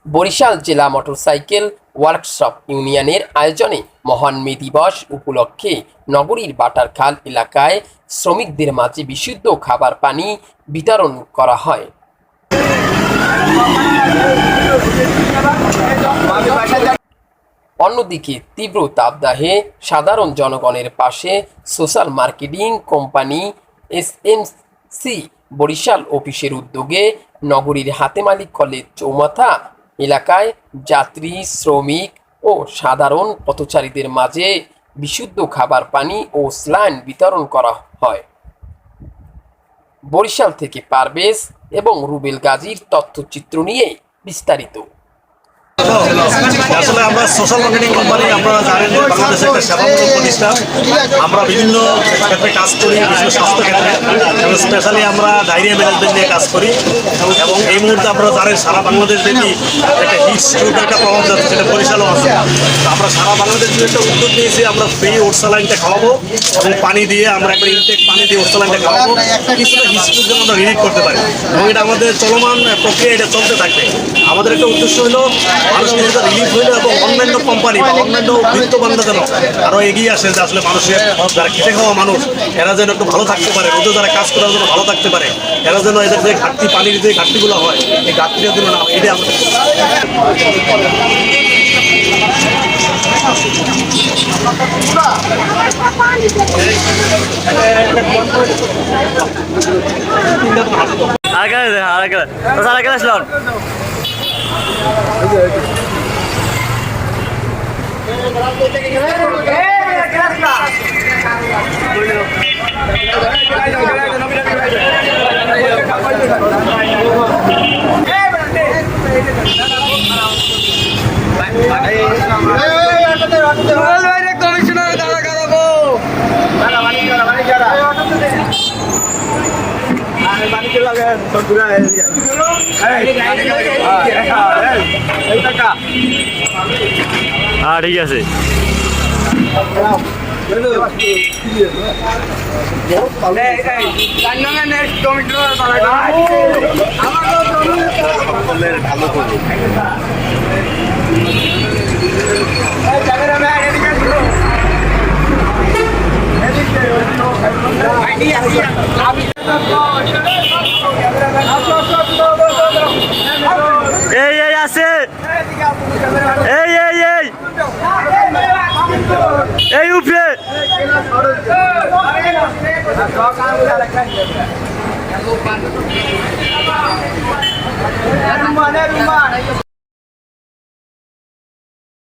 বরিশাল জেলা motorcycle workshop ইউনিয়নের আয়োজনে মহান মে দিবস উপলক্ষে নগরীর বাটারখাল এলাকায় শ্রমিকদের মাঝে বিশুদ্ধ খাবার পানি বিতরণ করা হয়। অন্যদিকে তীব্র তাপদাহে সাধারণ জনগণের পাশে social marketing company SMC Barishal অফিসের উদ্যোগে নগরীর হাতেমালি কলেজ চৌমাথা এলাকায় যাত্রী, শ্রমিক ও সাধারণ পথচারীদের মাঝে বিশুদ্ধ খাবার পানি ও স্যালাইন বিতরণ করা হয়। বরিশাল থেকে পারভেজ এবং রুবেল গাজীর তথ্যচিত্র নিয়ে বিস্তারিত। আসলে আমরা সোশ্যাল মার্কেটিং কোম্পানি, আমরা জানেন যে বাংলাদেশের একটা সেবামূলক প্রতিষ্ঠান। আমরা বিভিন্ন ক্ষেত্রে কাজ করি, বিভিন্ন স্বাস্থ্য ক্ষেত্রে এবং স্পেশালি আমরা ডায়রিয়া ম্যানেজমেন্ট নিয়ে কাজ করি। এবং এই মুহূর্তে আপনারা জানেন সারা বাংলাদেশ ব্যাপী একটা হিট স্ট্রোক একটা প্রভাব যাচ্ছে, সেটা বরিশালও আছে। তো আমরা সারা বাংলাদেশ জুড়ে একটা উদ্যোগ নিয়েছি, আমরা ফ্রি ওট স্যালাইনটা খাওয়াবো এবং পানি দিয়ে আমরা একটা ইনটেক পানি দিয়ে ওট স্যালাইনটা খাওয়াবো, কিছুটা হিট স্ট্রোক যেন আমরা রিলিভ করতে পারি। এবং এটা আমাদের চলমান প্রক্রিয়া, এটা চলতে থাকবে। আমাদের একটা উদ্দেশ্য হলো মানুষ কিছুটা রিলিফ হইলো এবং অন্যান্য কোম্পানি বা অন্যান্য বৃত্তবান্ধা যেন আরও এগিয়ে আসে, যে আসলে মানুষের যারা খেটে খাওয়া মানুষ এরা যেন একটু ভালো থাকতে পারে, রোদে যারা কাজ করার জন্য ভালো থাকতে পারে, এরা যেন এদের যে ঘাটতি, পানির যে ঘাটতিগুলো হয় এই ঘাটতিটা যেন না হয়, এটাই আমাদের। হ্যাঁ, ঠিক আছে। এই এই আছে, এই এই এই এই উপরে